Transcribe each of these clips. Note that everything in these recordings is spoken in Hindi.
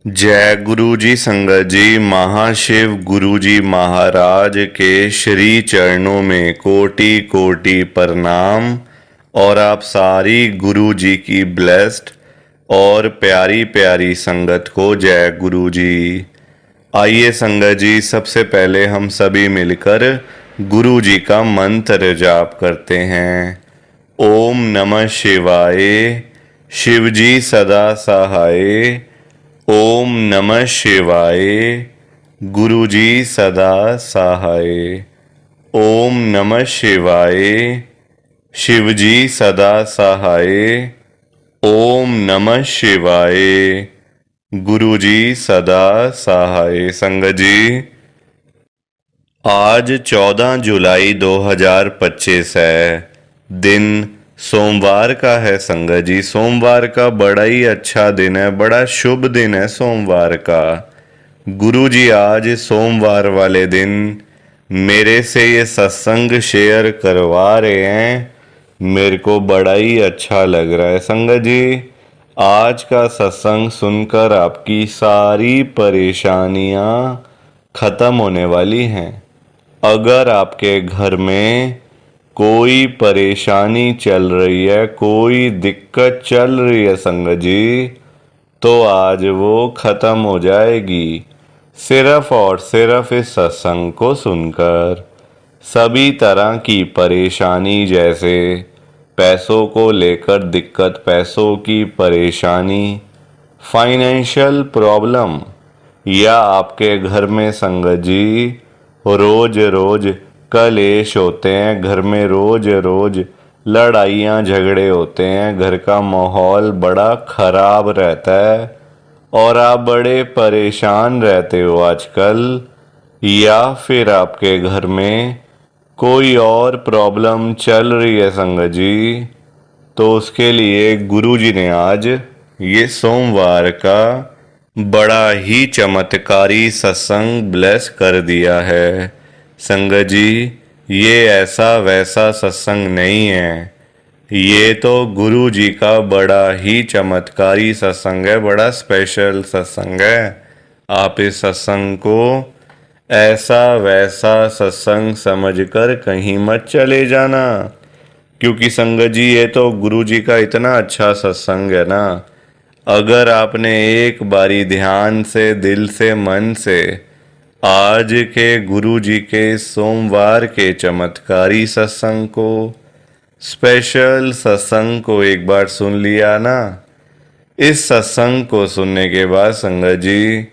जय गुरु जी संगत जी। महाशिव गुरु जी महाराज के श्री चरणों में कोटि कोटि प्रणाम। और आप सारी गुरु जी की ब्लेस्ड और प्यारी प्यारी संगत को जय गुरु जी। आइए संगत जी, सबसे पहले हम सभी मिलकर गुरु जी का मंत्र जाप करते हैं। ओम नमः शिवाय। शिव जी सदा सहाय। ओम नमः शिवाय। गुरु जी सदा सहाय। ओम नमः शिवाय। शिव जी सदा सहाय। ओम नमः शिवाय। गुरु जी सदा सहाय। संगत जी, आज 14 जुलाई 2025 है। दिन सोमवार का है संगत जी। सोमवार का बड़ा ही अच्छा दिन है, बड़ा शुभ दिन है सोमवार का। गुरु जी आज सोमवार वाले दिन मेरे से ये सत्संग शेयर करवा रहे हैं। मेरे को बड़ा ही अच्छा लग रहा है संगत जी। आज का सत्संग सुनकर आपकी सारी परेशानियां खत्म होने वाली हैं। अगर आपके घर में कोई परेशानी चल रही है, कोई दिक्कत चल रही है संगत जी, तो आज वो खत्म हो जाएगी सिर्फ और सिर्फ इस सत्संग को सुनकर। सभी तरह की परेशानी, जैसे पैसों को लेकर दिक्कत, पैसों की परेशानी, फाइनेंशियल प्रॉब्लम, या आपके घर में संगत जी रोज रोज कलेश होते हैं, घर में रोज रोज लड़ाइयाँ झगड़े होते हैं, घर का माहौल बड़ा खराब रहता है और आप बड़े परेशान रहते हो आजकल, या फिर आपके घर में कोई और प्रॉब्लम चल रही है संगत जी, तो उसके लिए गुरु जी ने आज ये सोमवार का बड़ा ही चमत्कारी सत्संग ब्लेस कर दिया है। संगत जी, ये ऐसा वैसा सत्संग नहीं है, ये तो गुरु जी का बड़ा ही चमत्कारी सत्संग है, बड़ा स्पेशल सत्संग है। आप इस सत्संग को ऐसा वैसा सत्संग समझकर कहीं मत चले जाना, क्योंकि संगत जी ये तो गुरु जी का इतना अच्छा सत्संग है ना। अगर आपने एक बारी ध्यान से, दिल से, मन से आज के गुरु जी के सोमवार के चमत्कारी सत्संग को, स्पेशल सत्संग को एक बार सुन लिया ना, इस सत्संग को सुनने के बाद संगत जी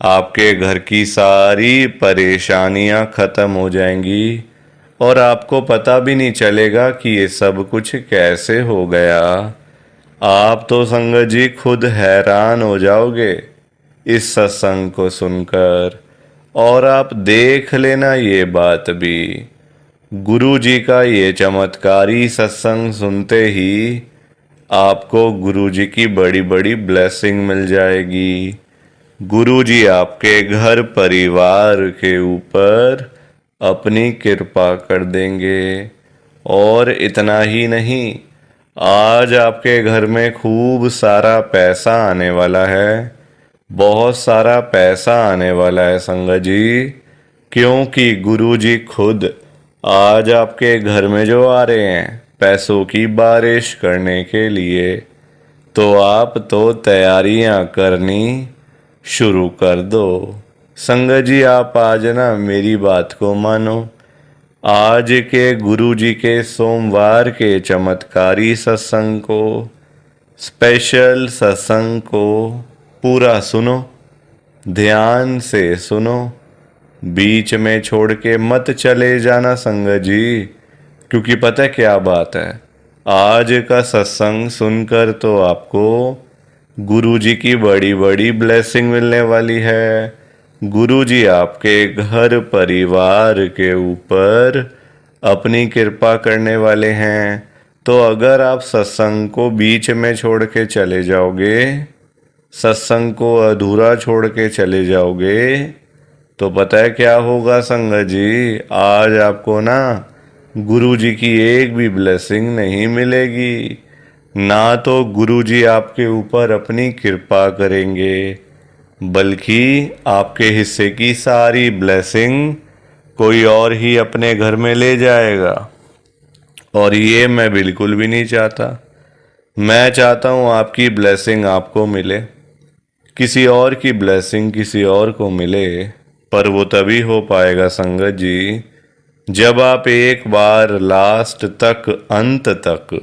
आपके घर की सारी परेशानियां खत्म हो जाएंगी और आपको पता भी नहीं चलेगा कि ये सब कुछ कैसे हो गया। आप तो संगत जी खुद हैरान हो जाओगे इस सत्संग को सुनकर। और आप देख लेना ये बात भी, गुरु जी का ये चमत्कारी सत्संग सुनते ही आपको गुरु जी की बड़ी बड़ी ब्लेसिंग मिल जाएगी। गुरु जी आपके घर परिवार के ऊपर अपनी कृपा कर देंगे। और इतना ही नहीं, आज आपके घर में खूब सारा पैसा आने वाला है, बहुत सारा पैसा आने वाला है संगत जी, क्योंकि गुरु जी खुद आज आपके घर में जो आ रहे हैं पैसों की बारिश करने के लिए। तो आप तो तैयारियां करनी शुरू कर दो। संगत जी आप आज ना मेरी बात को मानो, आज के गुरु जी के सोमवार के चमत्कारी सत्संग को, स्पेशल सत्संग को पूरा सुनो, ध्यान से सुनो, बीच में छोड़ के मत चले जाना संगत जी। क्योंकि पता है क्या बात है, आज का सत्संग सुनकर तो आपको गुरु जी की बड़ी बड़ी ब्लेसिंग मिलने वाली है। गुरु जी आपके घर परिवार के ऊपर अपनी कृपा करने वाले हैं। तो अगर आप सत्संग को बीच में छोड़ के चले जाओगे, सत्संग को अधूरा छोड़ के चले जाओगे, तो पता है क्या होगा संगत जी, आज आपको ना गुरु जी की एक भी ब्लेसिंग नहीं मिलेगी। ना तो गुरु जी आपके ऊपर अपनी कृपा करेंगे, बल्कि आपके हिस्से की सारी ब्लेसिंग कोई और ही अपने घर में ले जाएगा। और ये मैं बिल्कुल भी नहीं चाहता। मैं चाहता हूँ आपकी ब्लेसिंग आपको मिले, किसी और की ब्लेसिंग किसी और को मिले। पर वो तभी हो पाएगा संगत जी, जब आप एक बार लास्ट तक, अंत तक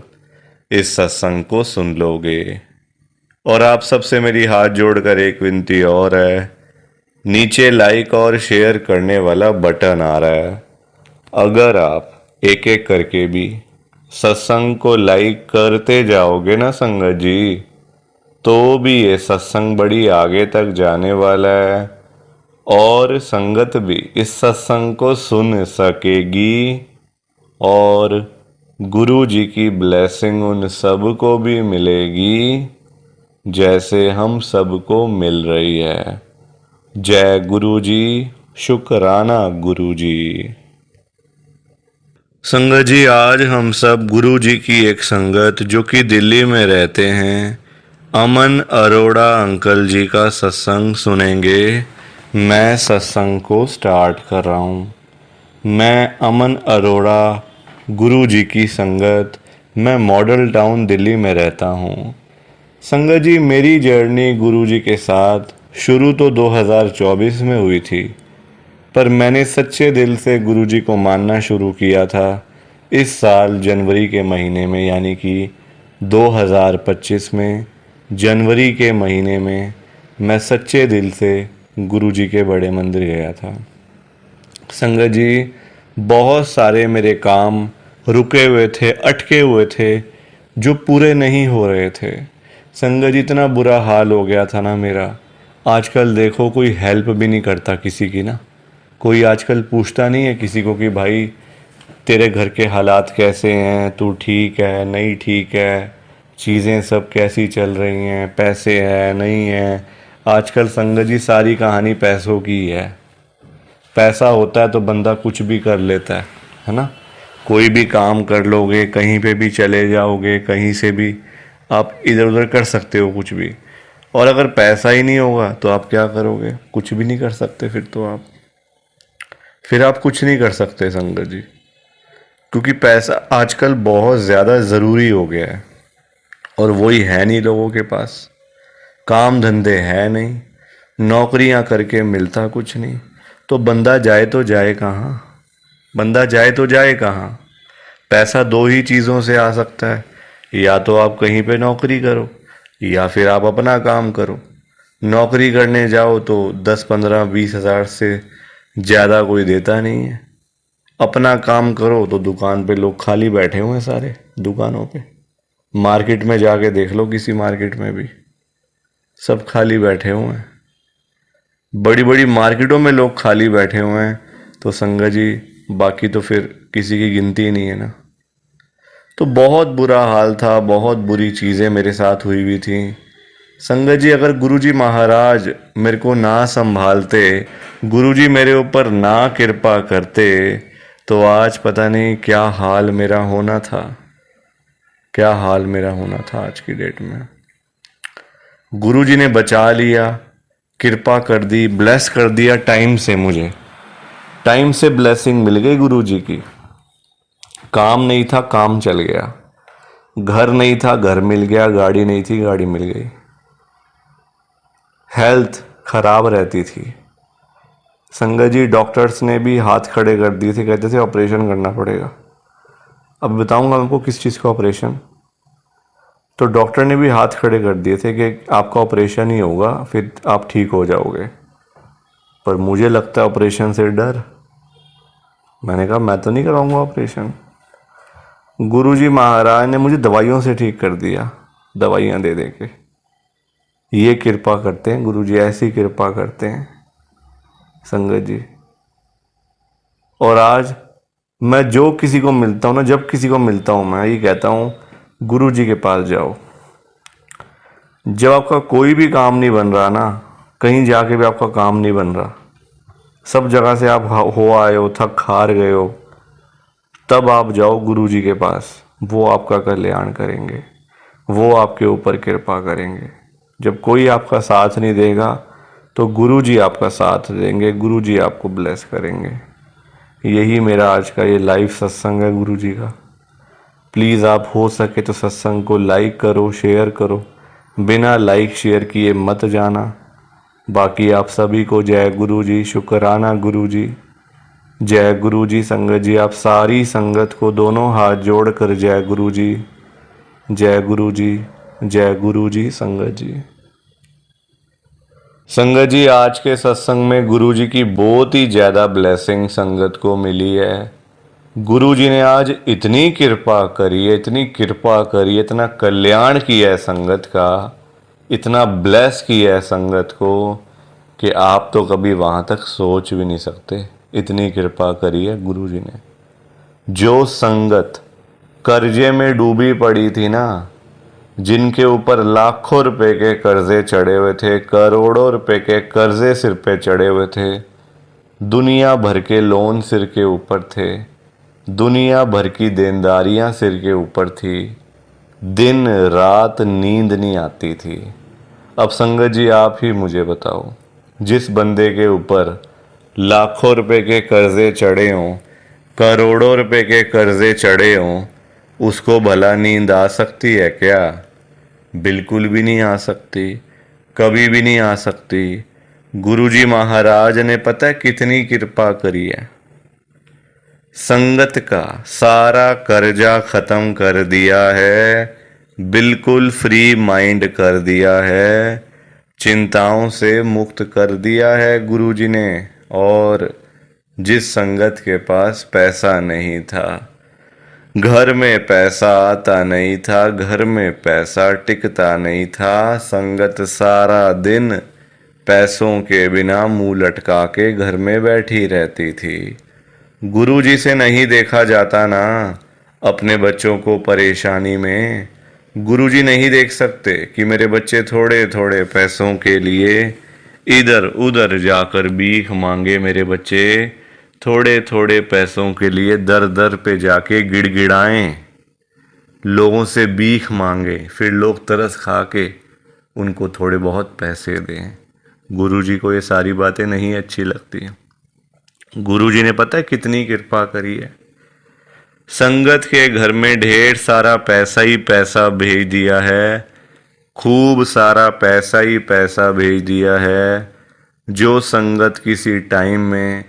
इस सत्संग को सुन लोगे। और आप सबसे मेरी हाथ जोड़कर एक विनती और है, नीचे लाइक और शेयर करने वाला बटन आ रहा है, अगर आप एक एक करके भी सत्संग को लाइक करते जाओगे ना संगत जी, तो भी ये सत्संग बड़ी आगे तक जाने वाला है और संगत भी इस सत्संग को सुन सकेगी और गुरु जी की ब्लेसिंग उन सब को भी मिलेगी जैसे हम सबको मिल रही है। जय गुरु जी, शुक्राना गुरु जी। संगत जी, आज हम सब गुरु जी की एक संगत जो कि दिल्ली में रहते हैं, अमन अरोड़ा अंकल जी का सत्संग सुनेंगे। मैं सत्संग को स्टार्ट कर रहा हूँ। मैं अमन अरोड़ा, गुरु जी की संगत, मैं मॉडल टाउन दिल्ली में रहता हूँ। संगत जी, मेरी जर्नी गुरु जी के साथ शुरू तो 2024 में हुई थी, पर मैंने सच्चे दिल से गुरु जी को मानना शुरू किया था इस साल जनवरी के महीने में, यानी कि 2025 में जनवरी के महीने में मैं सच्चे दिल से गुरु जी के बड़े मंदिर गया था। संगत जी, बहुत सारे मेरे काम रुके हुए थे, अटके हुए थे, जो पूरे नहीं हो रहे थे। संगत जी, इतना बुरा हाल हो गया था ना मेरा। आजकल देखो, कोई हेल्प भी नहीं करता किसी की ना। कोई आजकल पूछता नहीं है किसी को कि भाई तेरे घर के हालात कैसे हैं, तू ठीक है नहीं ठीक है, चीज़ें सब कैसी चल रही हैं, पैसे है नहीं है। आजकल संगत जी सारी कहानी पैसों की है। पैसा होता है तो बंदा कुछ भी कर लेता है ना। कोई भी काम कर लोगे, कहीं पे भी चले जाओगे, कहीं से भी आप इधर उधर कर सकते हो कुछ भी। और अगर पैसा ही नहीं होगा तो आप क्या करोगे? कुछ भी नहीं कर सकते। फिर आप कुछ नहीं कर सकते संगत जी, क्योंकि पैसा आजकल बहुत ज़्यादा ज़रूरी हो गया है और वही है नहीं लोगों के पास। काम धंधे है नहीं, नौकरियां करके मिलता कुछ नहीं, तो बंदा जाए तो जाए कहाँ? बंदा जाए तो जाए कहाँ? पैसा दो ही चीज़ों से आ सकता है, या तो आप कहीं पे नौकरी करो या फिर आप अपना काम करो। नौकरी करने जाओ तो 10, 15, 20 हज़ार से ज़्यादा कोई देता नहीं है। अपना काम करो तो दुकान पे लोग खाली बैठे हुए हैं, सारे दुकानों पे। मार्केट में जाके देख लो, किसी मार्केट में भी सब खाली बैठे हुए हैं। बड़ी बड़ी मार्केटों में लोग खाली बैठे हुए हैं, तो संगत जी बाकी तो फिर किसी की गिनती ही नहीं है ना। तो बहुत बुरा हाल था, बहुत बुरी चीज़ें मेरे साथ हुई थी संगत जी। अगर गुरुजी महाराज मेरे को ना संभालते, गुरुजी मेरे ऊपर ना कृपा करते, तो आज पता नहीं क्या हाल मेरा होना था, क्या हाल मेरा होना था आज की डेट में। गुरुजी ने बचा लिया, कृपा कर दी, ब्लेस कर दिया टाइम से। मुझे टाइम से ब्लेसिंग मिल गई गुरुजी की। काम नहीं था, काम चल गया। घर नहीं था, घर मिल गया। गाड़ी नहीं थी, गाड़ी मिल गई। हेल्थ खराब रहती थी संगत जी, डॉक्टर्स ने भी हाथ खड़े कर दिए थे, कहते थे ऑपरेशन करना पड़ेगा। अब बताऊंगा उनको किस चीज़ का ऑपरेशन। तो डॉक्टर ने भी हाथ खड़े कर दिए थे कि आपका ऑपरेशन ही होगा, फिर आप ठीक हो जाओगे। पर मुझे लगता है ऑपरेशन से डर। मैंने कहा मैं तो नहीं कराऊंगा ऑपरेशन। गुरुजी महाराज ने मुझे दवाइयों से ठीक कर दिया, दवाइयाँ दे दे के। ये कृपा करते हैं गुरुजी, ऐसी कृपा करते हैं संगत जी। और आज मैं जो किसी को मिलता हूँ ना, जब किसी को मिलता हूँ, मैं ये कहता हूँ गुरु जी के पास जाओ। जब आपका कोई भी काम नहीं बन रहा ना, कहीं जाके भी आपका काम नहीं बन रहा, सब जगह से आप हो आए हो, थक हार गए हो, तब आप जाओ गुरु जी के पास। वो आपका कल्याण करेंगे, वो आपके ऊपर कृपा करेंगे। जब कोई आपका साथ नहीं देगा तो गुरु जी आपका साथ देंगे, गुरु जी आपको ब्लेस करेंगे। यही मेरा आज का ये लाइव सत्संग है गुरु जी का। प्लीज़ आप हो सके तो सत्संग को लाइक करो, शेयर करो, बिना लाइक शेयर किए मत जाना। बाकी आप सभी को जय गुरु जी, शुक्राना गुरु जी, जय गुरु जी। संगत जी, आप सारी संगत को दोनों हाथ जोड़कर जय गुरु जी, जय गुरु जी, जय गुरु जी। संगत जी, संगत जी, आज के सत्संग में गुरु जी की बहुत ही ज़्यादा ब्लेसिंग संगत को मिली है। गुरु जी ने आज इतनी कृपा करी है, इतनी कृपा करी, इतना कल्याण किया है संगत का, इतना ब्लेस किया है संगत को कि आप तो कभी वहाँ तक सोच भी नहीं सकते। इतनी कृपा करी है गुरु जी ने। जो संगत कर्जे में डूबी पड़ी थी ना, जिनके ऊपर लाखों रुपए के कर्जे चढ़े हुए थे, करोड़ों रुपए के कर्जे सिर पे चढ़े हुए थे, दुनिया भर के लोन सिर के ऊपर थे, दुनिया भर की देनदारियां सिर के ऊपर थी, दिन रात नींद नहीं आती थी। अब संगत जी आप ही मुझे बताओ, जिस बंदे के ऊपर लाखों रुपए के कर्जे चढ़े हों, करोड़ों रुपए के कर्जे चढ़े हों, उसको भला नींद आ सकती है क्या? बिल्कुल भी नहीं आ सकती, कभी भी नहीं आ सकती। गुरुजी महाराज ने पता है कितनी कृपा करी है। संगत का सारा कर्जा खत्म कर दिया है, बिल्कुल फ्री माइंड कर दिया है, चिंताओं से मुक्त कर दिया है गुरुजी ने। और जिस संगत के पास पैसा नहीं था, घर में पैसा आता नहीं था, घर में पैसा टिकता नहीं था, संगत सारा दिन पैसों के बिना मुंह लटका के घर में बैठी रहती थी। गुरुजी से नहीं देखा जाता ना अपने बच्चों को परेशानी में। गुरुजी नहीं देख सकते कि मेरे बच्चे थोड़े थोड़े पैसों के लिए इधर उधर जाकर भीख मांगे, मेरे बच्चे थोड़े थोड़े पैसों के लिए दर दर पे जाके गिड़गिड़ाएं, लोगों से भीख मांगे, फिर लोग तरस खा के उनको थोड़े बहुत पैसे दें। गुरुजी को ये सारी बातें नहीं अच्छी लगती। गुरुजी ने पता है कितनी कृपा करी है। संगत के घर में ढेर सारा पैसा ही पैसा भेज दिया है, खूब सारा पैसा ही पैसा भेज दिया है। जो संगत किसी टाइम में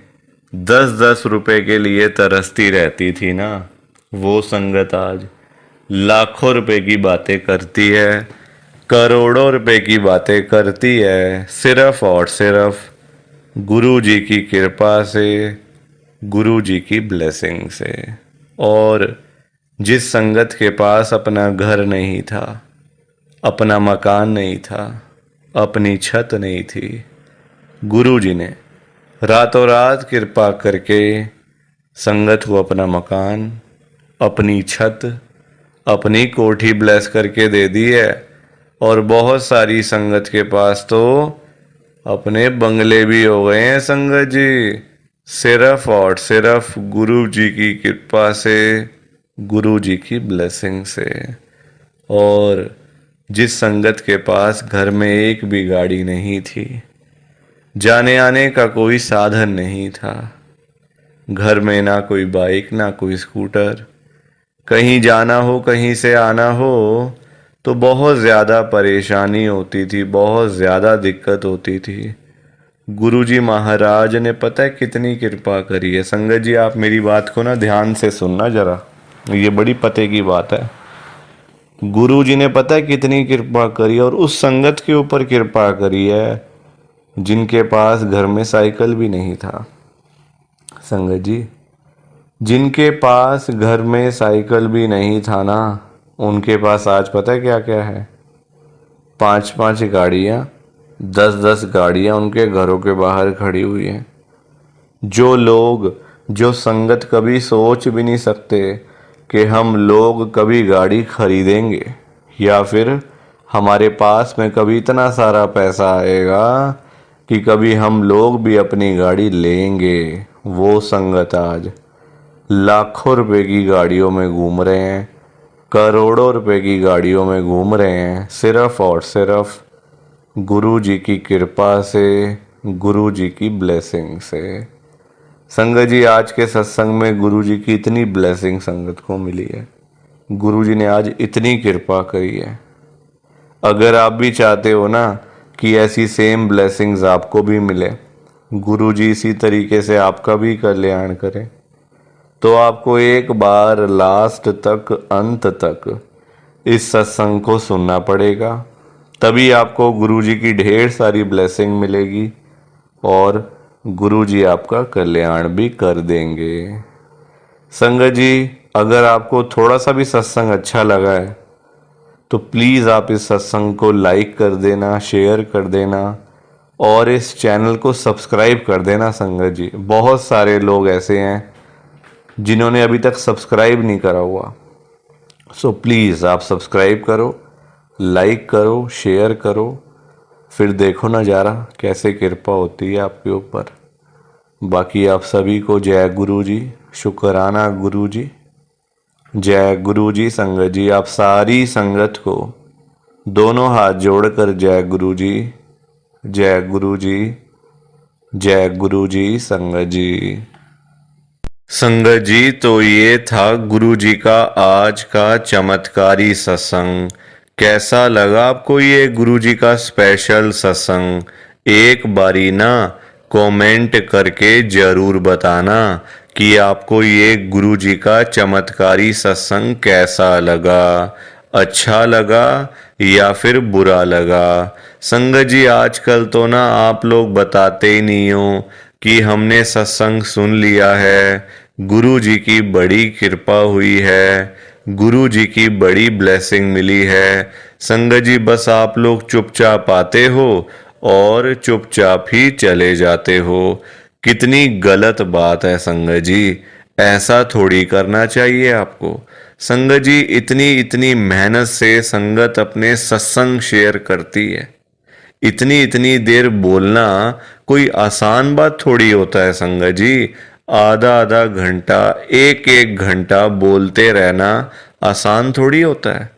10-10 रुपए के लिए तरसती रहती थी ना, वो संगत आज लाखों रुपए की बातें करती है, करोड़ों रुपए की बातें करती है, सिर्फ और सिर्फ गुरु जी की कृपा से, गुरु जी की ब्लेसिंग से। और जिस संगत के पास अपना घर नहीं था, अपना मकान नहीं था, अपनी छत नहीं थी, गुरु जी ने रातों रात कृपा करके संगत को अपना मकान, अपनी छत, अपनी कोठी ब्लेस करके दे दी है। और बहुत सारी संगत के पास तो अपने बंगले भी हो गए हैं संगत जी, सिर्फ और सिर्फ गुरु जी की कृपा से, गुरु जी की ब्लेसिंग से। और जिस संगत के पास घर में एक भी गाड़ी नहीं थी, जाने आने का कोई साधन नहीं था, घर में ना कोई बाइक ना कोई स्कूटर, कहीं जाना हो कहीं से आना हो तो बहुत ज़्यादा परेशानी होती थी, बहुत ज़्यादा दिक्कत होती थी। गुरुजी महाराज ने पता है कितनी कृपा करी है। संगत जी आप मेरी बात को ना ध्यान से सुनना जरा, ये बड़ी पते की बात है। गुरुजी ने पता है कितनी कृपा करी, और उस संगत के ऊपर कृपा करी है जिनके पास घर में साइकिल भी नहीं था। संगत जी, जिनके पास घर में साइकिल भी नहीं था ना, उनके पास आज पता है क्या क्या है? 5-5 गाड़ियाँ, 10-10 गाड़ियाँ उनके घरों के बाहर खड़ी हुई हैं। जो लोग, जो संगत कभी सोच भी नहीं सकते कि हम लोग कभी गाड़ी खरीदेंगे, या फिर हमारे पास में कभी इतना सारा पैसा आएगा कि कभी हम लोग भी अपनी गाड़ी लेंगे, वो संगत आज लाखों रुपए की गाड़ियों में घूम रहे हैं, करोड़ों रुपए की गाड़ियों में घूम रहे हैं, सिर्फ और सिर्फ गुरु जी की कृपा से, गुरु जी की ब्लेसिंग से। संगत जी, आज के सत्संग में गुरु जी की इतनी ब्लेसिंग संगत को मिली है, गुरु जी ने आज इतनी कृपा करी है। अगर आप भी चाहते हो ना कि ऐसी सेम ब्लेसिंग्स आपको भी मिले, गुरु जी इसी तरीके से आपका भी कल्याण करें, तो आपको एक बार लास्ट तक, अंत तक इस सत्संग को सुनना पड़ेगा। तभी आपको गुरु जी की ढेर सारी ब्लेसिंग मिलेगी और गुरु जी आपका कल्याण भी कर देंगे। संगत जी, अगर आपको थोड़ा सा भी सत्संग अच्छा लगा है तो प्लीज़ आप इस सत्संग को लाइक कर देना, शेयर कर देना और इस चैनल को सब्सक्राइब कर देना। संगत जी, बहुत सारे लोग ऐसे हैं जिन्होंने अभी तक सब्सक्राइब नहीं करा हुआ, सो प्लीज़ आप सब्सक्राइब करो, लाइक करो, शेयर करो, फिर देखो नज़ारा कैसे कृपा होती है आपके ऊपर। बाकी आप सभी को जय गुरु जी, शुक्राना गुरु जी, जय गुरु जी। संगत जी, आप सारी संगत को दोनों हाथ जोड़कर जय गुरु जी, जय गुरु जी, जय गुरु जी। संगत जी, संगत जी, तो ये था गुरु जी का आज का चमत्कारी सत्संग। कैसा लगा आपको ये गुरु जी का स्पेशल सत्संग? एक बारी ना कमेंट करके जरूर बताना कि आपको ये गुरु जी का चमत्कारी सत्संग कैसा लगा, अच्छा लगा या फिर बुरा लगा। संगत जी, आजकल तो ना आप लोग बताते ही नहीं हो कि हमने सत्संग सुन लिया है, गुरु जी की बड़ी कृपा हुई है, गुरु जी की बड़ी ब्लेसिंग मिली है। संगत जी, बस आप लोग चुपचाप आते हो और चुपचाप ही चले जाते हो। कितनी गलत बात है संगत जी, ऐसा थोड़ी करना चाहिए आपको। संगत जी, इतनी इतनी मेहनत से संगत अपने सत्संग शेयर करती है, इतनी इतनी देर बोलना कोई आसान बात थोड़ी होता है। संगत जी, आधा आधा घंटा, एक एक घंटा बोलते रहना आसान थोड़ी होता है,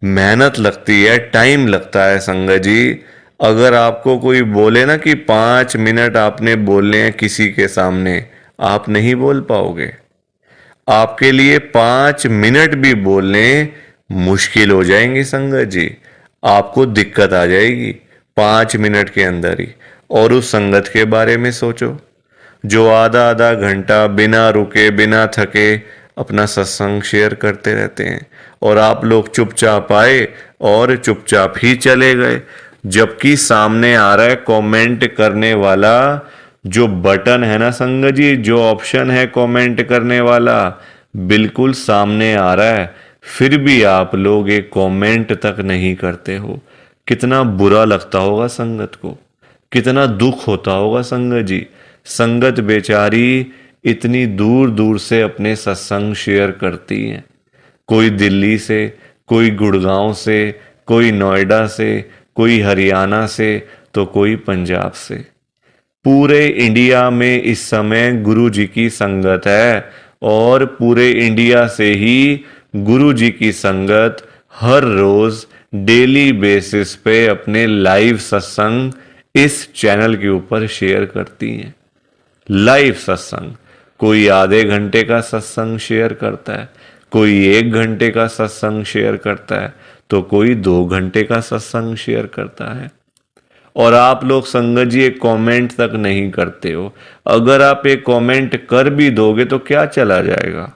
मेहनत लगती है, टाइम लगता है। संगत जी, अगर आपको कोई बोले ना कि 5 मिनट आपने बोलने हैं किसी के सामने, आप नहीं बोल पाओगे। आपके लिए 5 मिनट भी बोलने मुश्किल हो जाएंगे संगत जी, आपको दिक्कत आ जाएगी 5 मिनट के अंदर ही। और उस संगत के बारे में सोचो जो आधा आधा घंटा बिना रुके बिना थके अपना सत्संग शेयर करते रहते हैं और आप लोग चुपचाप आए और चुपचाप ही चले गए, जबकि सामने आ रहा है कमेंट करने वाला जो बटन है ना संगत जी, जो ऑप्शन है कमेंट करने वाला, बिल्कुल सामने आ रहा है, फिर भी आप लोग एक कमेंट तक नहीं करते हो। कितना बुरा लगता होगा संगत को, कितना दुख होता होगा संगत जी। संगत बेचारी इतनी दूर दूर से अपने सत्संग शेयर करती हैं, कोई दिल्ली से, कोई गुड़गांव से, कोई नोएडा से, कोई हरियाणा से, तो कोई पंजाब से। पूरे इंडिया में इस समय गुरु जी की संगत है और पूरे इंडिया से ही गुरु जी की संगत हर रोज डेली बेसिस पे अपने लाइव सत्संग इस चैनल के ऊपर शेयर करती हैं। लाइव सत्संग, कोई आधे घंटे का सत्संग शेयर करता है, कोई 1 घंटे का सत्संग शेयर करता है, तो कोई 2 घंटे का सत्संग शेयर करता है। और आप लोग संगत जी एक कमेंट तक नहीं करते हो। अगर आप एक कमेंट कर भी दोगे तो क्या चला जाएगा,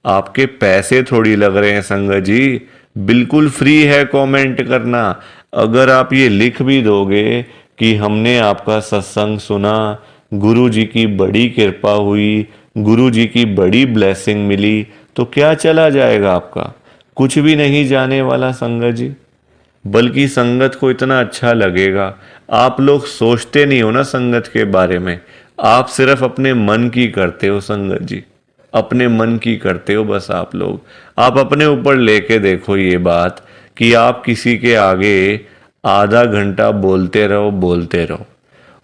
आपके पैसे थोड़ी लग रहे हैं संगत जी, बिल्कुल फ्री है कमेंट करना। अगर आप ये लिख भी दोगे कि हमने आपका सत्संग सुना, गुरु जी की बड़ी कृपा हुई, गुरु जी की बड़ी ब्लेसिंग मिली, तो क्या चला जाएगा आपका, कुछ भी नहीं जाने वाला संगत जी। बल्कि संगत को इतना अच्छा लगेगा। आप लोग सोचते नहीं हो ना संगत के बारे में, आप सिर्फ अपने मन की करते हो संगत जी, अपने मन की करते हो बस। आप अपने ऊपर लेके देखो ये बात कि आप किसी के आगे आधा घंटा बोलते रहो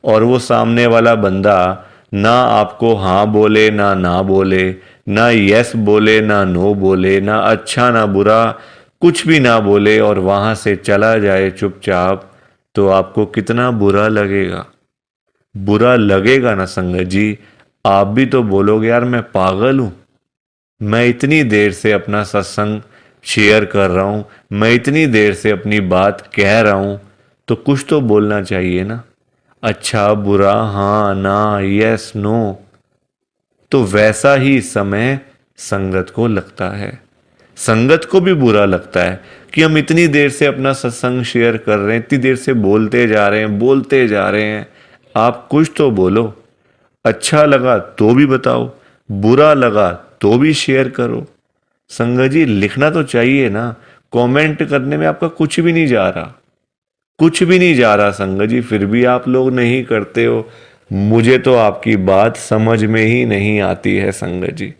और वो सामने वाला बंदा ना आपको हाँ बोले ना बोले, ना यस बोले ना नो बोले, ना अच्छा ना बुरा, कुछ भी ना बोले और वहां से चला जाए चुपचाप, तो आपको कितना बुरा लगेगा। बुरा लगेगा ना संगत जी। आप भी तो बोलोगे यार मैं पागल हूं, मैं इतनी देर से अपना सत्संग शेयर कर रहा हूं, मैं इतनी देर से अपनी बात कह रहा हूं, तो कुछ तो बोलना चाहिए ना। अच्छा बुरा, हाँ ना, यस नो। तो वैसा ही इस समय संगत को लगता है। संगत को भी बुरा लगता है कि हम इतनी देर से अपना सत्संग शेयर कर रहे हैं, इतनी देर से बोलते जा रहे हैं, बोलते जा रहे हैं। आप कुछ तो बोलो। अच्छा लगा तो भी बताओ, बुरा लगा तो भी शेयर करो। संगत जी लिखना तो चाहिए ना। कमेंट करने में आपका कुछ भी नहीं जा रहा, कुछ भी नहीं जा रहा संगत जी, फिर भी आप लोग नहीं करते हो। मुझे तो आपकी बात समझ में ही नहीं आती है संगत जी।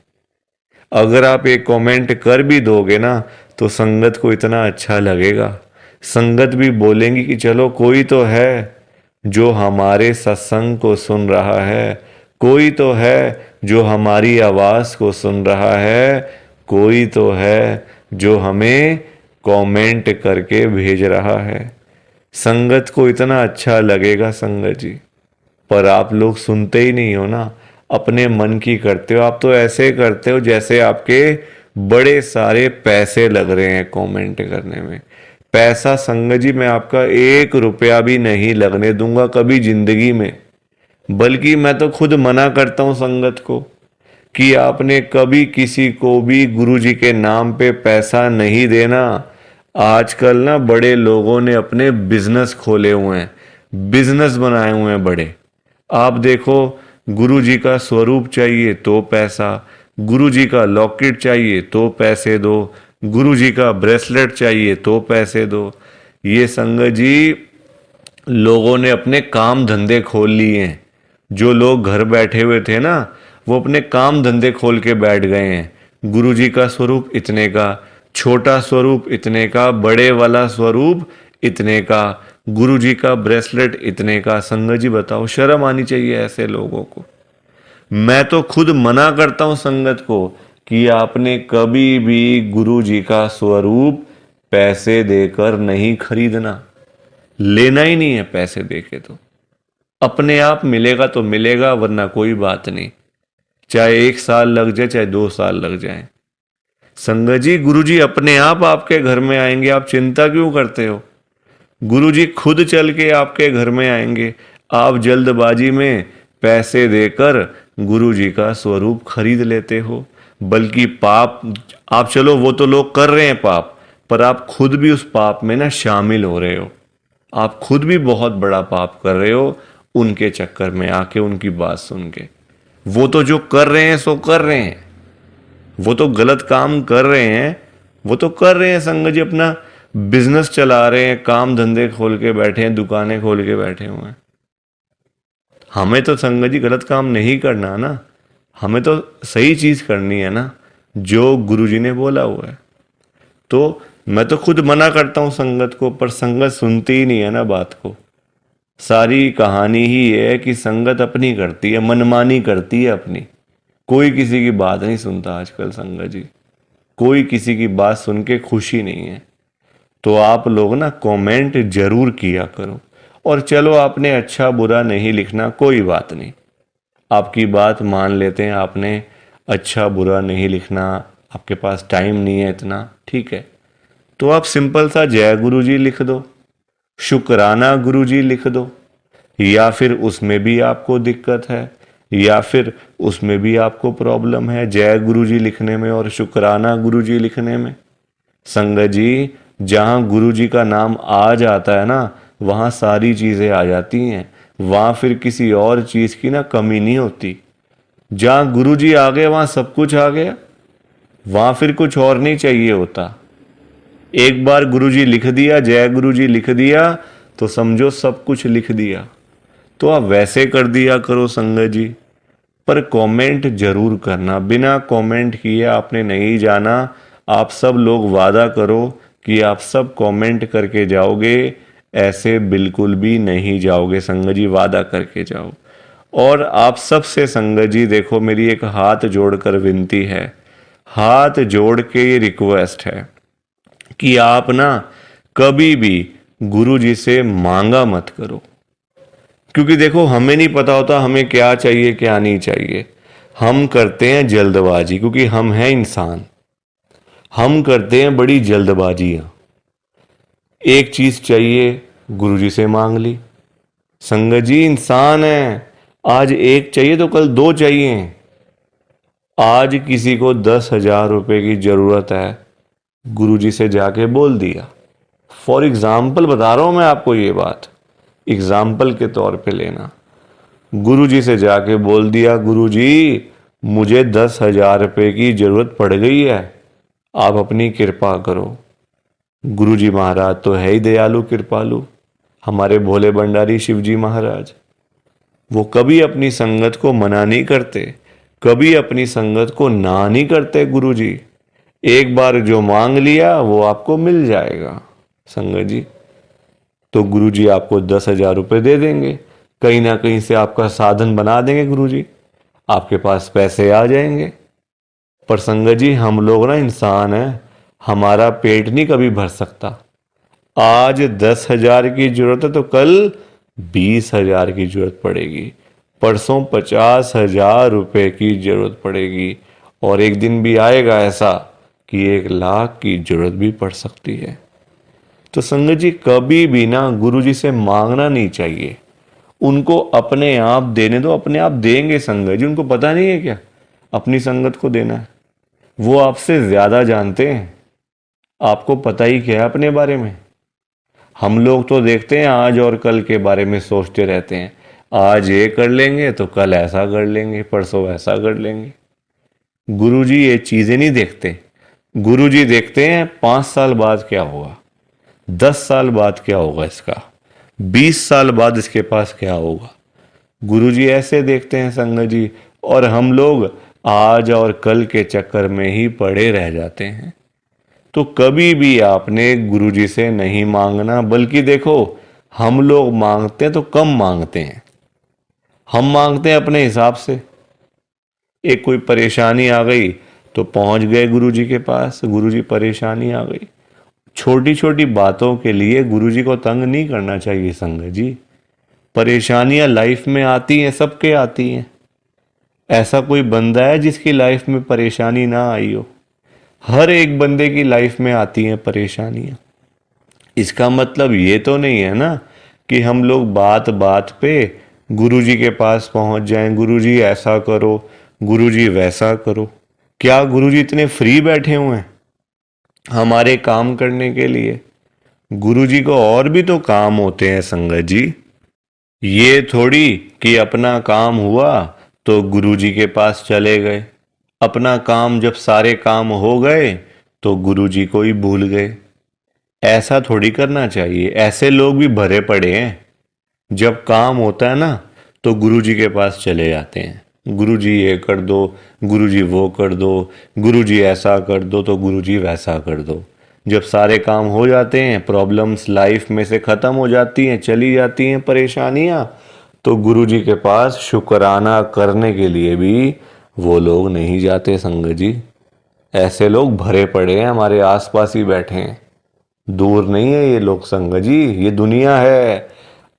अगर आप एक कमेंट कर भी दोगे ना तो संगत को इतना अच्छा लगेगा। संगत भी बोलेंगी कि चलो कोई तो है जो हमारे सत्संग को सुन रहा है, कोई तो है जो हमारी आवाज़ को सुन रहा है, कोई तो है जो हमें कमेंट करके भेज रहा है। संगत को इतना अच्छा लगेगा संगत जी। पर आप लोग सुनते ही नहीं हो ना, अपने मन की करते हो। आप तो ऐसे करते हो जैसे आपके बड़े सारे पैसे लग रहे हैं कमेंट करने में। पैसा संगत जी मैं आपका 1 रुपया भी नहीं लगने दूंगा कभी जिंदगी में। बल्कि मैं तो खुद मना करता हूं संगत को कि आपने कभी किसी को भी गुरु जी के नाम पे पैसा नहीं देना। आजकल ना बड़े लोगों ने अपने बिजनेस खोले हुए हैं, बिजनेस बनाए हुए हैं बड़े। आप देखो, गुरु जी का स्वरूप चाहिए तो पैसा, गुरु जी का लॉकेट चाहिए तो पैसे दो, गुरु जी का ब्रेसलेट चाहिए तो पैसे दो। ये संगत जी लोगों ने अपने काम धंधे खोल लिए हैं। जो लोग घर बैठे हुए थे ना, वो अपने काम धंधे खोल के बैठ गए हैं। गुरु जी का स्वरूप इतने का, छोटा स्वरूप इतने का, बड़े वाला स्वरूप इतने का, गुरु जी का ब्रेसलेट इतने का। संगत जी बताओ, शर्म आनी चाहिए ऐसे लोगों को। मैं तो खुद मना करता हूं संगत को कि आपने कभी भी गुरु जी का स्वरूप पैसे देकर नहीं खरीदना। लेना ही नहीं है पैसे देके। तो अपने आप मिलेगा तो मिलेगा, वरना कोई बात नहीं। चाहे 1 साल लग जाए, चाहे 2 साल लग जाए। संगत जी गुरु जी अपने आप आपके घर में आएंगे, आप चिंता क्यों करते हो। गुरु जी खुद चल के आपके घर में आएंगे। आप जल्दबाजी में पैसे देकर गुरु जी का स्वरूप खरीद लेते हो। बल्कि पाप, आप चलो वो तो लोग कर रहे हैं पाप, पर आप खुद भी उस पाप में ना शामिल हो रहे हो। आप खुद भी बहुत बड़ा पाप कर रहे हो उनके चक्कर में आके, उनकी बात सुन के। वो तो जो कर रहे हैं सो कर रहे हैं, वो तो गलत काम कर रहे हैं, वो तो कर रहे हैं संगत जी, अपना बिजनेस चला रहे हैं, काम धंधे खोल के बैठे हैं, दुकानें खोल के बैठे हुए हैं। हमें तो संगत जी गलत काम नहीं करना ना, हमें तो सही चीज करनी है ना, जो गुरु जी ने बोला हुआ है। तो मैं तो खुद मना करता हूं संगत को, पर संगत सुनती ही नहीं है ना बात को। सारी कहानी ही है कि संगत अपनी करती है, मनमानी करती है अपनी। कोई किसी की बात नहीं सुनता आजकल संगत जी, कोई किसी की बात सुन के खुशी नहीं है। तो आप लोग ना कमेंट जरूर किया करो। और चलो आपने अच्छा बुरा नहीं लिखना, कोई बात नहीं, आपकी बात मान लेते हैं। आपने अच्छा बुरा नहीं लिखना, आपके पास टाइम नहीं है इतना, ठीक है। तो आप सिंपल सा जय गुरु जी लिख दो, शुक्राना गुरु जी लिख दो। या फिर उसमें भी आपको दिक्कत है, या फिर उसमें भी आपको प्रॉब्लम है जय गुरु जी लिखने में और शुक्राना गुरु जी लिखने में। संगत जी जहाँ गुरु जी का नाम आ जाता है ना, वहाँ सारी चीज़ें आ जाती हैं। वहाँ फिर किसी और चीज़ की ना कमी नहीं होती। जहाँ गुरु जी आ गए वहाँ सब कुछ आ गया, वहाँ फिर कुछ और नहीं चाहिए होता। एक बार गुरु जी लिख दिया, जय गुरु जी लिख दिया, तो समझो सब कुछ लिख दिया। तो आप वैसे कर दिया करो संगत जी। पर कमेंट जरूर करना, बिना कमेंट किए आपने नहीं जाना। आप सब लोग वादा करो कि आप सब कमेंट करके जाओगे, ऐसे बिल्कुल भी नहीं जाओगे संगत जी, वादा करके जाओ। और आप सबसे संगत जी देखो, मेरी एक हाथ जोड़कर विनती है, हाथ जोड़ के ये रिक्वेस्ट है कि आप ना कभी भी गुरु जी से मांगा मत करो, क्योंकि देखो हमें नहीं पता होता हमें क्या चाहिए क्या नहीं चाहिए। हम करते हैं जल्दबाजी, क्योंकि हम हैं इंसान, हम करते हैं बड़ी जल्दबाजियां। एक चीज चाहिए, गुरु जी से मांग ली। संगत जी इंसान है, आज एक चाहिए तो कल दो चाहिए। आज किसी को 10,000 रुपए की जरूरत है, गुरु जी से जाके बोल दिया। फॉर एग्जाम्पल बता रहा हूं मैं आपको, ये बात एग्जाम्पल के तौर पे लेना। गुरु जी से जाके बोल दिया, गुरु जी मुझे 10,000 रुपए की जरूरत पड़ गई है, आप अपनी कृपा करो। गुरु जी महाराज तो है ही दयालु कृपालु, हमारे भोले भंडारी शिव जी महाराज। वो कभी अपनी संगत को मना नहीं करते, कभी अपनी संगत को ना नहीं करते। गुरु जी एक बार जो मांग लिया वो आपको मिल जाएगा संगत जी। तो गुरु जी आपको 10,000 रुपये दे देंगे, कहीं ना कहीं से आपका साधन बना देंगे गुरु जी, आपके पास पैसे आ जाएंगे। पर संगत जी हम लोग ना इंसान हैं, हमारा पेट नहीं कभी भर सकता। आज 10,000 की जरूरत है तो कल 20,000 की जरूरत पड़ेगी, परसों 50,000 रुपये की जरूरत पड़ेगी, और एक दिन भी आएगा ऐसा कि 1,00,000 की जरूरत भी पड़ सकती है। तो संगत जी कभी भी ना गुरु जी से मांगना नहीं चाहिए, उनको अपने आप देने दो, अपने आप देंगे संगत जी। उनको पता नहीं है क्या अपनी संगत को देना है? वो आपसे ज्यादा जानते हैं, आपको पता ही क्या है अपने बारे में। हम लोग तो देखते हैं आज और कल के बारे में सोचते रहते हैं, आज ये कर लेंगे तो कल ऐसा कर लेंगे, परसों ऐसा कर लेंगे। गुरुजी ये चीजें नहीं देखते, गुरुजी देखते हैं 5 साल बाद क्या होगा, 10 साल बाद क्या होगा, इसका 20 साल बाद इसके पास क्या होगा। गुरुजी ऐसे देखते हैं संगत जी, और हम लोग आज और कल के चक्कर में ही पड़े रह जाते हैं। तो कभी भी आपने गुरुजी से नहीं मांगना, बल्कि देखो हम लोग मांगते हैं तो कम मांगते हैं, हम मांगते हैं अपने हिसाब से। एक कोई परेशानी आ गई तो पहुंच गए गुरुजी के पास, गुरुजी परेशानी आ गई। छोटी छोटी बातों के लिए गुरुजी को तंग नहीं करना चाहिए संगत जी। परेशानियां लाइफ में आती हैं, सबके आती हैं, ऐसा कोई बंदा है जिसकी लाइफ में परेशानी ना आई हो? हर एक बंदे की लाइफ में आती हैं परेशानियां। इसका मतलब ये तो नहीं है ना कि हम लोग बात बात पे गुरुजी के पास पहुंच जाएं, गुरुजी ऐसा करो, गुरुजी वैसा करो। क्या गुरुजी इतने फ्री बैठे हुए हैं हमारे काम करने के लिए? गुरुजी को और भी तो काम होते हैं संगत जी। ये थोड़ी कि अपना काम हुआ तो गुरुजी के पास चले गए, अपना काम जब सारे काम हो गए तो गुरुजी को ही भूल गए। ऐसा थोड़ी करना चाहिए, ऐसे लोग भी भरे पड़े हैं। जब काम होता है ना तो गुरुजी के पास चले जाते हैं, गुरुजी ये कर दो, गुरुजी वो कर दो, गुरुजी ऐसा कर दो तो गुरुजी वैसा कर दो। जब सारे काम हो जाते हैं, प्रॉब्लम्स लाइफ में से ख़त्म हो जाती हैं, चली जाती हैं परेशानियां, तो गुरुजी के पास शुक्राना करने के लिए भी वो लोग नहीं जाते संगत जी। ऐसे लोग भरे पड़े हैं, हमारे आसपास ही बैठे हैं, दूर नहीं है ये लोग संगत जी। ये दुनिया है,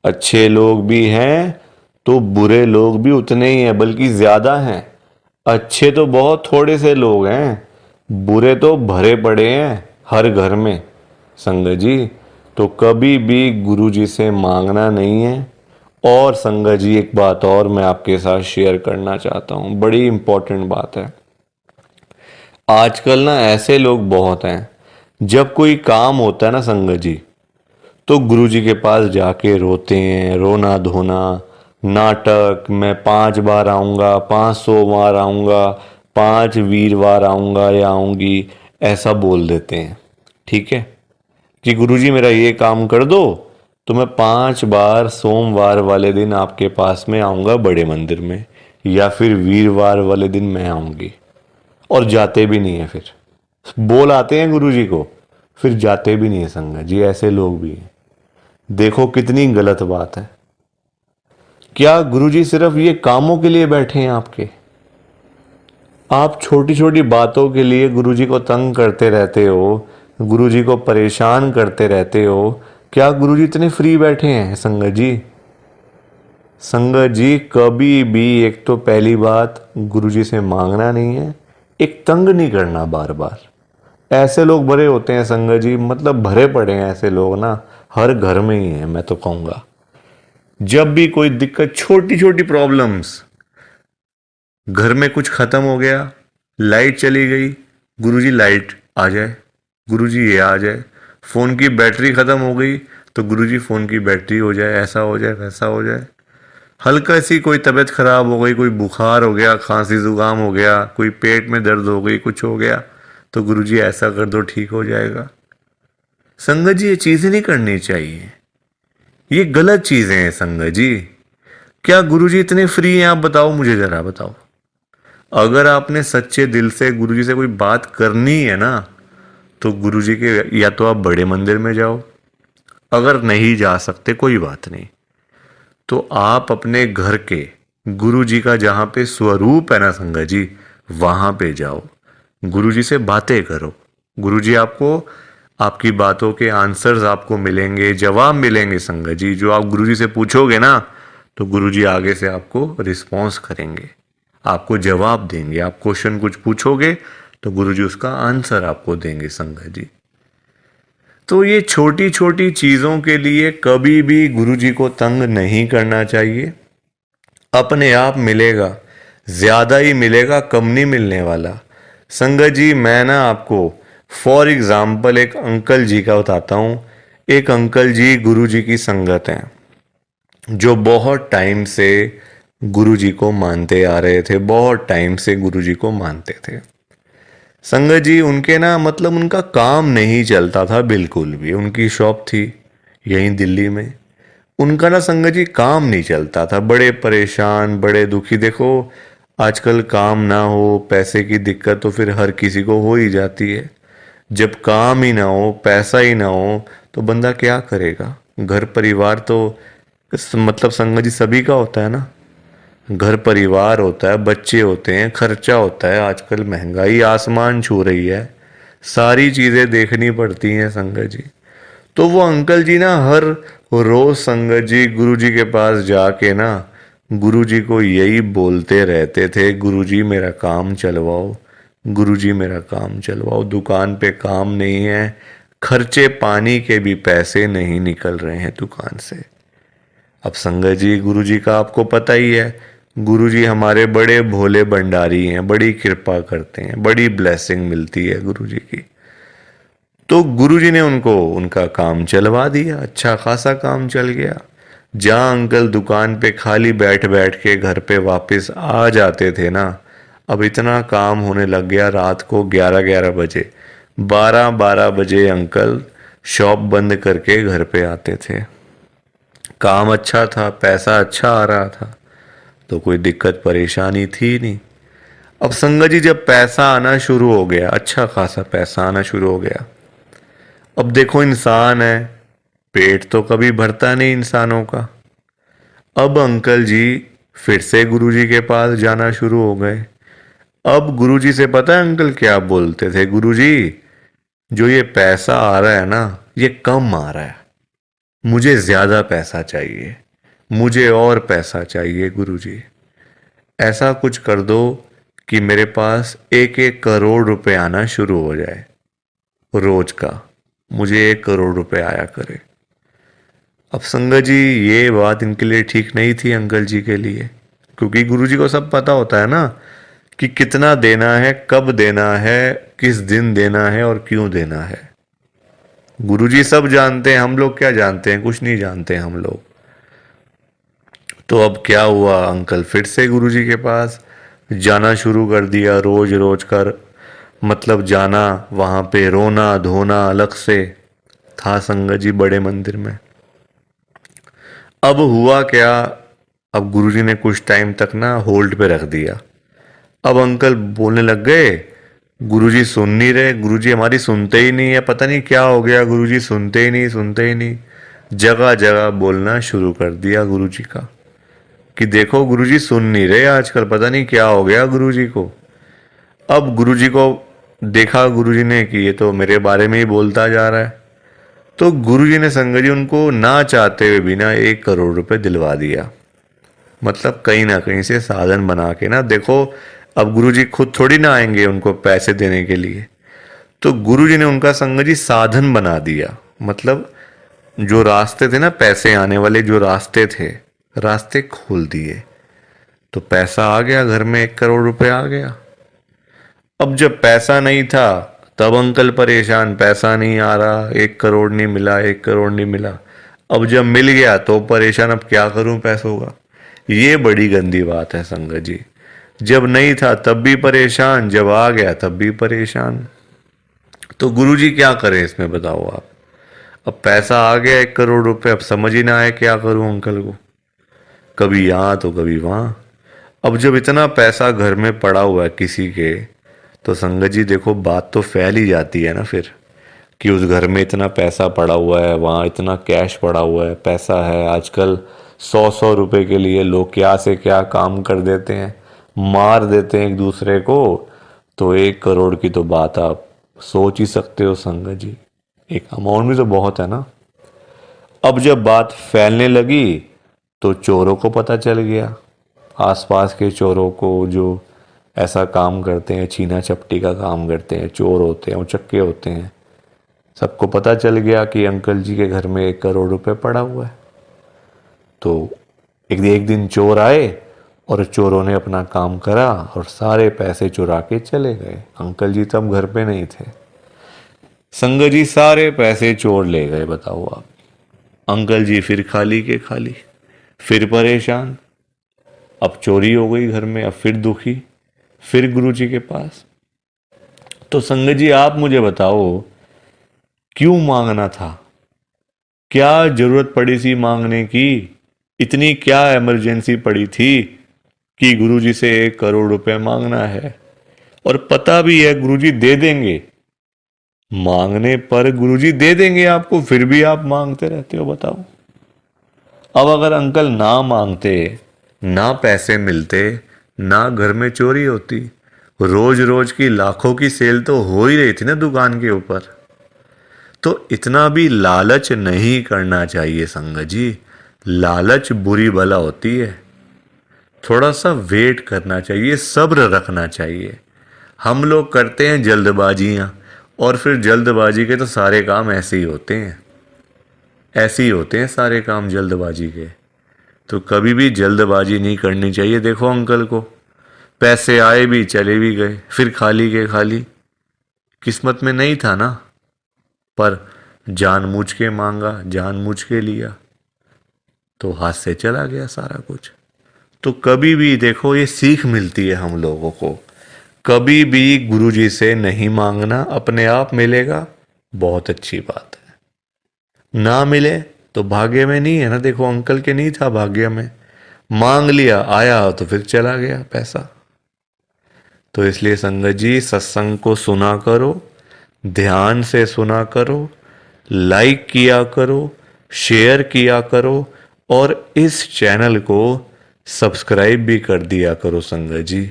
अच्छे लोग भी हैं तो बुरे लोग भी उतने ही हैं, बल्कि ज्यादा हैं। अच्छे तो बहुत थोड़े से लोग हैं, बुरे तो भरे पड़े हैं हर घर में संगत जी। तो कभी भी गुरु जी से मांगना नहीं है। और संगत जी एक बात और मैं आपके साथ शेयर करना चाहता हूँ, बड़ी इंपॉर्टेंट बात है। आजकल ना ऐसे लोग बहुत हैं, जब कोई काम होता है ना संगत जी, तो गुरुजी के पास जाके रोते हैं, रोना धोना, नाटक, मैं 5 बार आऊँगा, 500 बार आऊँगा, 5 वीरवार आऊँगा या आऊँगी, ऐसा बोल देते हैं। ठीक है कि गुरुजी मेरा ये काम कर दो तो मैं 5 बार सोमवार वाले दिन आपके पास में आऊँगा बड़े मंदिर में, या फिर वीरवार वाले दिन मैं आऊँगी, और जाते भी नहीं है। फिर बोल आते हैं गुरुजी को, फिर जाते भी नहीं है संगत जी। ऐसे लोग भी हैं, देखो कितनी गलत बात है। क्या गुरुजी सिर्फ ये कामों के लिए बैठे हैं आपके? आप छोटी छोटी बातों के लिए गुरुजी को तंग करते रहते हो, गुरुजी को परेशान करते रहते हो, क्या गुरुजी इतने फ्री बैठे हैं संगत जी? संगत जी कभी भी, एक तो पहली बात, गुरुजी से मांगना नहीं है, एक तंग नहीं करना बार बार। ऐसे लोग भरे होते हैं संगत जी, मतलब भरे पड़े हैं ऐसे लोग ना, हर घर में ही है मैं तो कहूँगा। जब भी कोई दिक्कत, छोटी छोटी प्रॉब्लम्स, घर में कुछ खत्म हो गया, लाइट चली गई, गुरुजी लाइट आ जाए, गुरुजी ये आ जाए, फ़ोन की बैटरी ख़त्म हो गई तो गुरुजी फ़ोन की बैटरी हो जाए, ऐसा हो जाए वैसा हो जाए। हल्का सी कोई तबीयत खराब हो गई, कोई बुखार हो गया, खांसी जुकाम हो गया, कोई पेट में दर्द हो गई, कुछ हो गया, तो गुरुजी ऐसा कर दो ठीक हो जाएगा। संगत जी ये चीज़ें नहीं करनी चाहिए, ये गलत चीज़ें हैं संगत जी। क्या गुरुजी इतने फ्री हैं? आप बताओ, मुझे ज़रा बताओ। अगर आपने सच्चे दिल से गुरुजी से कोई बात करनी है ना, तो गुरुजी के या तो आप बड़े मंदिर में जाओ, अगर नहीं जा सकते कोई बात नहीं, तो आप अपने घर के गुरुजी का जहाँ पे स्वरूप है ना संगत जी, वहाँ पे जाओ, गुरुजी से बातें करो। गुरुजी आपको, आपकी बातों के आंसर्स आपको मिलेंगे, जवाब मिलेंगे संगत जी। जो आप गुरुजी से पूछोगे ना, तो गुरुजी आगे से आपको रिस्पॉन्स करेंगे, आपको जवाब देंगे। आप क्वेश्चन कुछ पूछोगे तो गुरुजी उसका आंसर आपको देंगे संगत जी। तो ये छोटी छोटी चीज़ों के लिए कभी भी गुरुजी को तंग नहीं करना चाहिए। अपने आप मिलेगा, ज़्यादा ही मिलेगा, कम नहीं मिलने वाला। संगत जी मैं ना आपको फॉर एग्ज़ाम्पल एक अंकल जी का बताता हूँ। एक अंकल जी गुरुजी की संगत हैं, जो बहुत टाइम से गुरुजी को मानते आ रहे थे, बहुत टाइम से गुरुजी को मानते थे। संगत जी उनके ना, मतलब उनका काम नहीं चलता था बिल्कुल भी। उनकी शॉप थी यहीं दिल्ली में, उनका ना संगत जी काम नहीं चलता था, बड़े परेशान, बड़े दुखी। देखो आजकल काम ना हो, पैसे की दिक्कत तो फिर हर किसी को हो ही जाती है। जब काम ही ना हो, पैसा ही ना हो, तो बंदा क्या करेगा? घर परिवार तो मतलब संगत जी सभी का होता है ना, घर परिवार होता है, बच्चे होते हैं, खर्चा होता है, आजकल महंगाई आसमान छू रही है, सारी चीज़ें देखनी पड़ती हैं संगत जी। तो वो अंकल जी ना हर रोज संगत जी गुरुजी के पास जाके ना गुरुजी को यही बोलते रहते थे, गुरुजी मेरा काम चलवाओ, गुरुजी मेरा काम चलवाओ, दुकान पे काम नहीं है, खर्चे पानी के भी पैसे नहीं निकल रहे हैं दुकान से। अब संगत जी गुरुजी का आपको पता ही है, गुरुजी हमारे बड़े भोले भंडारी हैं, बड़ी कृपा करते हैं, बड़ी ब्लेसिंग मिलती है गुरुजी की। तो गुरुजी ने उनको उनका काम चलवा दिया, अच्छा खासा काम चल गया। जहाँ अंकल दुकान पे खाली बैठ बैठ के घर पे वापस आ जाते थे ना, अब इतना काम होने लग गया, रात को 11-11 बजे, 12-12 बजे अंकल शॉप बंद करके घर पे आते थे। काम अच्छा था, पैसा अच्छा आ रहा था, तो कोई दिक्कत परेशानी थी नहीं। अब संगत जी जब पैसा आना शुरू हो गया, अच्छा खासा पैसा आना शुरू हो गया, अब देखो इंसान है, पेट तो कभी भरता नहीं इंसानों का। अब अंकल जी फिर से गुरुजी के पास जाना शुरू हो गए। अब गुरुजी से पता है अंकल क्या बोलते थे? गुरुजी जो ये पैसा आ रहा है ना, ये कम आ रहा है, मुझे ज्यादा पैसा चाहिए, मुझे और पैसा चाहिए गुरुजी। ऐसा कुछ कर दो कि मेरे पास 1-1 करोड़ रुपए आना शुरू हो जाए रोज का, मुझे 1 करोड़ रुपए आया करे। अब संगत जी ये बात इनके लिए ठीक नहीं थी अंकल जी के लिए, क्योंकि गुरुजी को सब पता होता है ना कि कितना देना है, कब देना है, किस दिन देना है और क्यों देना है। गुरुजी सब जानते हैं, हम लोग क्या जानते हैं? कुछ नहीं जानते हम लोग। तो अब क्या हुआ, अंकल फिर से गुरुजी के पास जाना शुरू कर दिया, रोज रोज कर, मतलब जाना, वहाँ पे रोना धोना अलग से था संगत जी बड़े मंदिर में। अब हुआ क्या, अब गुरुजी ने कुछ टाइम तक ना होल्ड पे रख दिया। अब अंकल बोलने लग गए, गुरुजी सुन नहीं रहे, गुरुजी हमारी सुनते ही नहीं है, पता नहीं क्या हो गया, गुरुजी सुनते ही नहीं, सुनते ही नहीं। जगह जगह बोलना शुरू कर दिया गुरुजी का कि देखो गुरुजी सुन नहीं रहे आजकल, पता नहीं क्या हो गया गुरुजी को। अब गुरुजी को देखा गुरुजी ने कि ये तो मेरे बारे में ही बोलता जा रहा है, तो गुरुजी ने संगत जी उनको ना चाहते हुए भी ना 1 करोड़ रुपए दिलवा दिया। मतलब कहीं ना कहीं से साधन बना के ना, देखो अब गुरुजी खुद थोड़ी ना आएंगे उनको पैसे देने के लिए, तो गुरुजी ने उनका संगत जी साधन बना दिया। मतलब जो रास्ते थे ना, पैसे आने वाले जो रास्ते थे, रास्ते खोल दिए। तो पैसा आ गया घर में, 1 करोड़ रुपए आ गया। अब जब पैसा नहीं था तब अंकल परेशान, पैसा नहीं आ रहा, 1 करोड़ नहीं मिला, 1 करोड़ नहीं मिला। अब जब मिल गया तो परेशान, अब क्या करूं पैसों का। ये बड़ी गंदी बात है संगत जी। जब नहीं था तब भी परेशान, जब आ गया तब भी परेशान। तो गुरुजी क्या करें इसमें, बताओ आप। अब पैसा आ गया 1 करोड़ रुपए, अब समझ ही ना आए क्या करूं अंकल को, कभी यहाँ तो कभी वहाँ। अब जब इतना पैसा घर में पड़ा हुआ है किसी के, तो संगत जी देखो बात तो फैल ही जाती है ना फिर, कि उस घर में इतना पैसा पड़ा हुआ है, वहाँ इतना कैश पड़ा हुआ है, पैसा है। आजकल 100-100 रुपए के लिए लोग क्या से क्या काम कर देते हैं, मार देते हैं एक दूसरे को। तो 1 करोड़ की तो बात आप सोच ही सकते हो संगत जी, एक अमाउंट भी तो बहुत है ना। अब जब बात फैलने लगी तो चोरों को पता चल गया, आसपास के चोरों को, जो ऐसा काम करते हैं, छीना झपटी का काम करते हैं, चोर होते हैं, उचक्के होते हैं, सबको पता चल गया कि अंकल जी के घर में 1 करोड़ रुपए पड़ा हुआ है। तो एक दिन चोर आए और चोरों ने अपना काम करा और सारे पैसे चुरा के चले गए। अंकल जी तब घर पे नहीं थे। संगत जी सारे पैसे चोर ले गए, बताओ आप। अंकल जी फिर खाली के खाली, फिर परेशान। अब चोरी हो गई घर में, अब फिर दुखी, फिर गुरुजी के पास। तो संगत जी आप मुझे बताओ, क्यों मांगना था, क्या जरूरत पड़ी थी मांगने की, इतनी क्या इमरजेंसी पड़ी थी कि गुरुजी से 1 करोड़ रुपए मांगना है। और पता भी है गुरुजी दे देंगे, मांगने पर गुरुजी दे देंगे आपको, फिर भी आप मांगते रहते हो, बताओ। अब अगर अंकल ना मांगते, ना पैसे मिलते, ना घर में चोरी होती, रोज रोज की लाखों की सेल तो हो ही रही थी ना दुकान के ऊपर। तो इतना भी लालच नहीं करना चाहिए संगत जी, लालच बुरी बला होती है। थोड़ा सा वेट करना चाहिए, सब्र रखना चाहिए। हम लोग करते हैं जल्दबाजियां, और फिर जल्दबाजी के तो सारे काम ऐसे ही होते हैं, ऐसे ही होते हैं सारे काम जल्दबाजी के। तो कभी भी जल्दबाजी नहीं करनी चाहिए। देखो अंकल को पैसे आए भी चले भी गए, फिर खाली के खाली। किस्मत में नहीं था ना, पर जानबूझ के मांगा, जानबूझ के लिया, तो हाथ से चला गया सारा कुछ। तो कभी भी देखो ये सीख मिलती है हम लोगों को, कभी भी गुरुजी से नहीं मांगना, अपने आप मिलेगा, बहुत अच्छी बात है। ना मिले तो भाग्य में नहीं है ना। देखो अंकल के नहीं था भाग्य में, मांग लिया, आया तो फिर चला गया पैसा। तो इसलिए संगत जी सत्संग को सुना करो, ध्यान से सुना करो, लाइक किया करो, शेयर किया करो, और इस चैनल को सब्सक्राइब भी कर दिया करो संगत जी।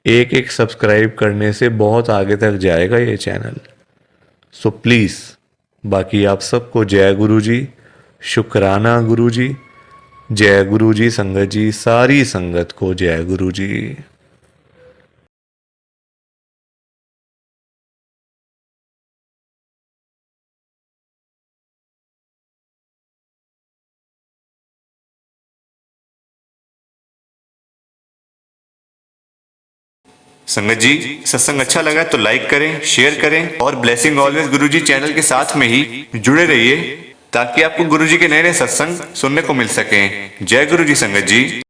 एक एक सब्सक्राइब करने से बहुत आगे तक जाएगा ये चैनल। सो प्लीज़, बाकी आप सबको जय गुरु जी, शुक्राना गुरु जी, जय गुरु जी संगत जी, सारी संगत को जय गुरु जी। संगत जी सत्संग अच्छा लगा तो लाइक करें, शेयर करें, और ब्लेसिंग ऑलवेज गुरुजी चैनल के साथ में ही जुड़े रहिए, ताकि आपको गुरुजी के नए नए सत्संग सुनने को मिल सकें। जय गुरुजी संगत जी।